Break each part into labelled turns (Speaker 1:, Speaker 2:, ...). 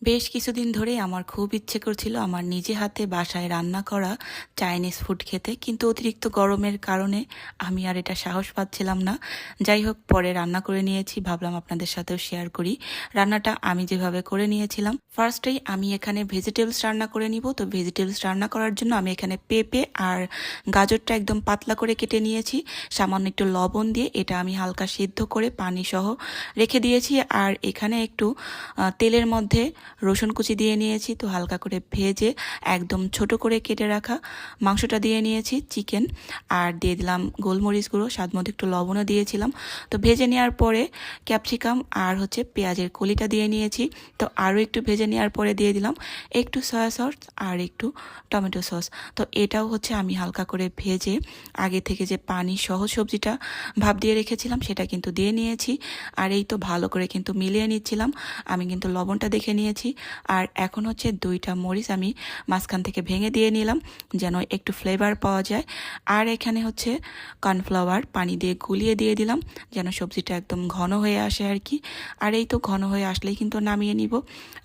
Speaker 1: বেশ কিছুদিন ধরেই আমার খুব ইচ্ছে করছিল আমার নিজে হাতে বাসায় রান্না করা চাইনিজ ফুড খেতে, কিন্তু অতিরিক্ত গরমের কারণে আমি আর এটা সাহস পাচ্ছিলাম না। যাই হোক, পরে রান্না করে নিয়েছি, ভাবলাম আপনাদের সাথেও শেয়ার করি রান্নাটা আমি যেভাবে করে নিয়েছিলাম। ফার্স্টেই আমি এখানে ভেজিটেবলস রান্না করে নিব। তো ভেজিটেবলস রান্না করার জন্য আমি এখানে পেঁপে আর গাজরটা একদম পাতলা করে কেটে নিয়েছি, সামান্য একটু লবণ দিয়ে এটা আমি হালকা সিদ্ধ করে পানি সহ রেখে দিয়েছি। আর এখানে একটু তেলের মধ্যে রসুন কুচি দিয়ে নিয়েছি, তো হালকা করে ভেজে একদম ছোট করে কেটে রাখা মাংসটা দিয়ে নিয়েছি, চিকেন। আর দিয়ে দিলাম গোলমরিচ গুঁড়ো, স্বাদ মতো একটু লবণও দিয়েছিলাম। তো ভেজে নেওয়ার পরে ক্যাপসিকাম আর পেঁয়াজের কলিটা দিয়ে নিয়েছি। তো আরও একটু ভেজে নেওয়ার পরে দিয়ে দিলাম একটু সয়া সস আর একটু টমেটো সস। তো এটাও আমি হালকা করে ভেজে আগে থেকে যে পানি সহ সবজিটা ভাপ দিয়ে রেখেছিলাম সেটা কিন্তু দিয়ে নিয়েছি। আর এই তো ভালো করে কিন্তু মিলিয়ে নিচ্ছিলাম। আমি কিন্তু লবণটা দেখে নিয়েছি। আর এখন দুইটা মরিচ আমি মাঝখান থেকে ভেঙে দিয়ে নিলাম যেন একটু ফ্লেভার পাওয়া যায়। আর এখানে কর্নফ্লাওয়ার পানি দিয়ে গুলিয়ে দিয়ে দিলাম যেন সবজিটা একদম ঘন হয়ে আসে আর কি। আর এই তো ঘন হয়ে আসলেই কিন্তু নামিয়ে নিব।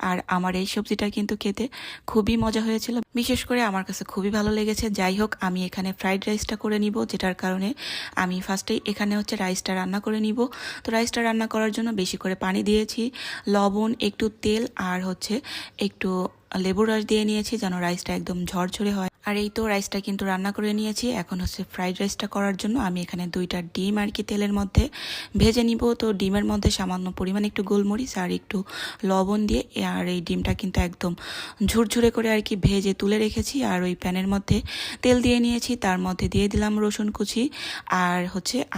Speaker 1: আর আমার এই সবজিটা কিন্তু খেতে খুবই মজা হয়েছিল, বিশেষ করে আমার কাছে খুবই ভালো লেগেছে। যাই হোক, আমি এখানে ফ্রাইড রাইসটা করে নিব, যেটার কারণে আমি ফার্স্টেই এখানে রাইসটা রান্না করে নিব। তো রাইসটা রান্না করার জন্য বেশি করে পানি দিয়েছি, লবণ, একটু তেল আর একটু লেবুর রস দিয়ে নিয়েছি যেন রাইসটা একদম ঝরঝরে হয়। আর এই তো রাইসটা কিন্তু রান্না করে নিয়েছি। এখন ফ্রাইড রাইসটা করার জন্য আমি এখানে দুইটা ডিম আর কি তেলের মধ্যে ভেজে নিব। তো ডিমের মধ্যে সামান্য পরিমাণ একটু গোলমরিচ আর একটু লবণ দিয়ে, আর এই ডিমটা কিন্তু একদম ঝুরঝুরে করে আর কি ভেজে তুলে রেখেছি। আর ওই প্যানের মধ্যে তেল দিয়ে নিয়েছি, তার মধ্যে দিয়ে দিলাম রসুন কুচি আর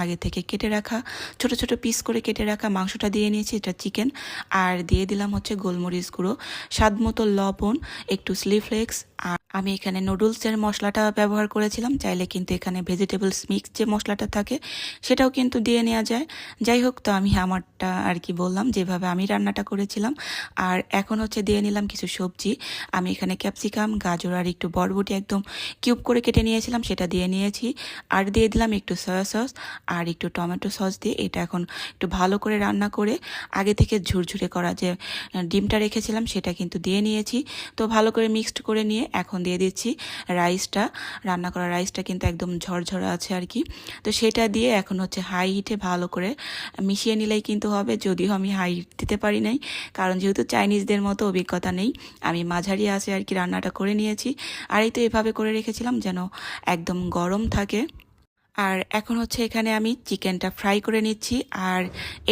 Speaker 1: আগে থেকে কেটে রাখা ছোট ছোট পিস করে কেটে রাখা মাংসটা দিয়ে নিয়েছি, এটা চিকেন। আর দিয়ে দিলাম গোলমরিচ গুঁড়ো, স্বাদ মতো লবণ, একটু চিলি ফ্লেক্স। আর আমি এখানে নুডলসের মশলাটা ব্যবহার করেছিলাম, চাইলে কিন্তু এখানে ভেজিটেবলস মিক্স যে মশলাটা থাকে সেটাও কিন্তু দিয়ে নেওয়া যায়। যাই হোক, তো আমি আমারটা আর কি বললাম যেভাবে আমি রান্নাটা করেছিলাম। আর এখন দিয়ে নিলাম কিছু সবজি। আমি এখানে ক্যাপসিকাম, গাজর আর একটু বরবটি একদম কিউব করে কেটে নিয়েছিলাম, সেটা দিয়ে নিয়েছি। আর দিয়ে দিলাম একটু সয়া সস আর একটু টমেটো সস দিয়ে এটা এখন একটু ভালো করে রান্না করে আগে থেকে ঝুরঝুরে করা যে ডিমটা রেখেছিলাম সেটা কিন্তু দিয়ে নিয়েছি। তো ভালো করে মিক্সড করে নিয়ে এখন দিয়ে দিচ্ছি রাইসটা। রান্না করা রাইসটা কিন্তু একদম ঝরঝরা আছে আর কি। তো সেটা দিয়ে এখন হাই হিটে ভালো করে মিশিয়ে নিলেই কিন্তু হবে। যদিও আমি হাই হিট দিতে পারি নাই, কারণ যেহেতু চাইনিজদের মতো অভিজ্ঞতা নেই, আমি মাঝারি আছে আর কি রান্নাটা করে নিয়েছি। আর এই তো এভাবে করে রেখেছিলাম যেন একদম গরম থাকে। আর এখন এখানে আমি চিকেনটা ফ্রাই করে নিচ্ছি। আর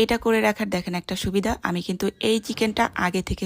Speaker 1: এটা করে রাখার দেখেন একটা সুবিধা, আমি কিন্তু এই চিকেনটা আগে থেকে